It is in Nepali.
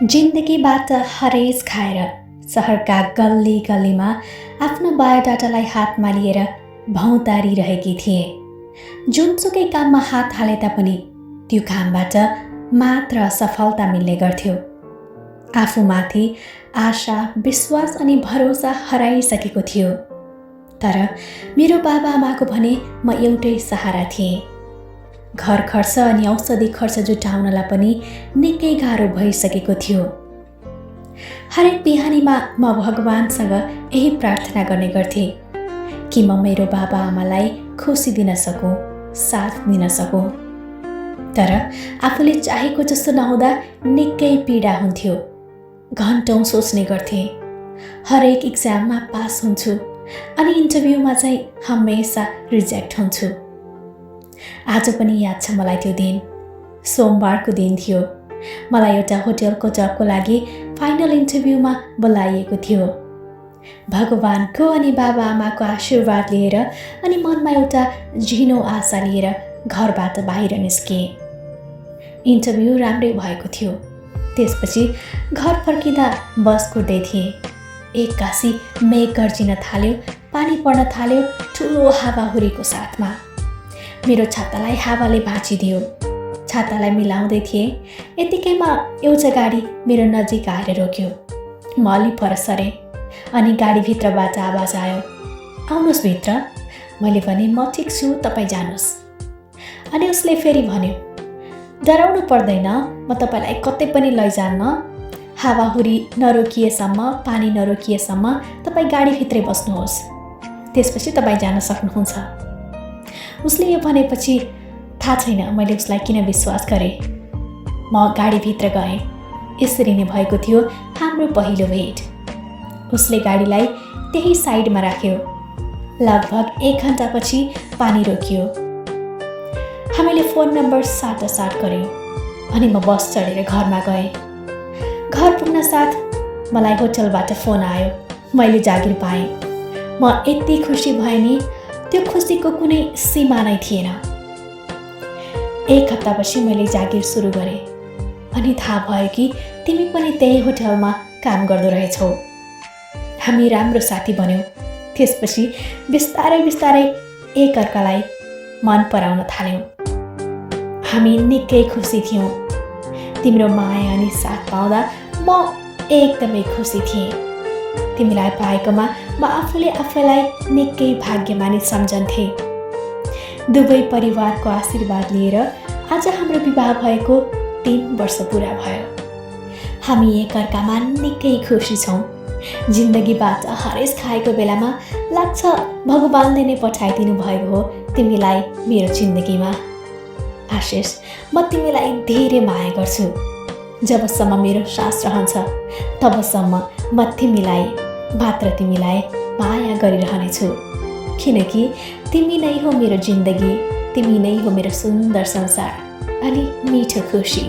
जिन्दगीबाट हरेस खाएर सहरका गल्ली गल्लीमा आफ्नो बायोडाटालाई हातमा लिएर भौँतारिरहेकी थिए। जुनसुकै काममा हात हाले तापनि त्यो कामबाट मात्र सफलता मिल्ने गर्थ्यो। आफूमाथि आशा, विश्वास अनि भरोसा हराइसकेको थियो। तर मेरो बाबाआमाको भने म एउटै सहारा थिएँ। घर खर्च अनि औषधि खर्च जुटाउनलाई पनि निकै गाह्रो भइसकेको थियो। हरेक बिहानीमा म भगवानसँग यही प्रार्थना गर्ने गर्थेँ कि म मेरो बाबाआमालाई खुसी दिन सकूँ, साथ दिन सकूँ। तर आफूले चाहेको जस्तो नहुँदा निकै पीडा हुन्थ्यो। घन्टौँ सोच्ने गर्थेँ। हरेक इक्जाममा पास हुन्छु अनि इन्टरभ्यूमा चाहिँ हमेसा रिजेक्ट हुन्छु। आज पनि याद छ मलाई त्यो दिन। सोमबारको दिन थियो। मलाई एउटा होटलको जबको लागि फाइनल इन्टरभ्यूमा बोलाइएको थियो। भगवानको अनि बाबाआमाको आशीर्वाद लिएर अनि मनमा एउटा झिनो आशा लिएर घरबाट बाहिर निस्केँ। इन्टरभ्यू राम्रै भएको थियो। त्यसपछि घर फर्किँदा बस कुर्दै थिएँ। एक्कासी मेघ गर्जिन थाल्यो, पानी पर्न थाल्यो ठुलो हावाहुरीको साथमा। मेरो छातालाई हावाले भाँचिदियो। छातालाई मिलाउँदै थिएँ, यतिकैमा एउटा गाडी मेरो नजिक आएर रोक्यो। म अलि पर सरेँ अनि गाडीभित्रबाट आवाज आयो, आउनुहोस् भित्र। मैले भने म ठिक छु, तपाईँ जानुहोस्। अनि उसले फेरि भन्यो, डराउनु पर्दैन, म तपाईँलाई कतै पनि लैजान्न। हावाहुरी नरोकिएसम्म, पानी नरोकिएसम्म तपाईँ गाडीभित्रै बस्नुहोस्, त्यसपछि तपाईँ जान सक्नुहुन्छ। उसले यो भनेपछि थाहा छैन मैले उसलाई किन विश्वास गरेँ। म गाडीभित्र गएँ। यसरी नै भएको थियो हाम्रो पहिलो भेट। उसले गाडीलाई त्यही साइडमा राख्यो। लगभग 1 घन्टापछि पानी रोकियो। हामीले फोन नम्बर साटासाट गऱ्यौँ अनि म बस चढेर घरमा गएँ। घर पुग्न साथ मलाई होटलबाट फोन आयो। मैले जागिर पाएँ। म यति खुसी भएँ नि, त्यो खुसीको कुनै सीमा नै थिएन। 1 हप्तापछि मैले जागिर सुरु गरेँ अनि थाहा भयो कि तिमी पनि त्यही होटलमा काम गर्दो रहेछौ। हामी राम्रो साथी बन्यौँ। त्यसपछि बिस्तारै बिस्तारै एकअर्कालाई मन पराउन थाल्यौँ। हामी निकै खुसी थियौँ। तिम्रो माया अनि साथ पाउँदा म एकदमै खुसी थिएँ। तिमीलाई पाएकोमा म आफैलाई निकै भाग्यमानी सम्झन्थेँ। दुवै परिवारको आशीर्वाद लिएर आज हाम्रो विवाह भएको 3 वर्ष पुरा भयो। हामी एकअर्कामा निकै खुसी छौँ। जिन्दगीबाट हरेस खाएको बेलामा लाग्छ भगवानले नै पठाइदिनु भएको हो तिमीलाई मेरो जिन्दगीमा। आशिष, म तिमीलाई धेरै माया गर्छु। जबसम्म मेरो सास रहन्छ तबसम्म म तिमीलाई, मात्र तिमीलाई माया गरिरहनेछु। किनकि तिमी नै हो मेरो जिन्दगी, तिमी नै हो मेरो सुन्दर संसार अनि मिठो खुसी।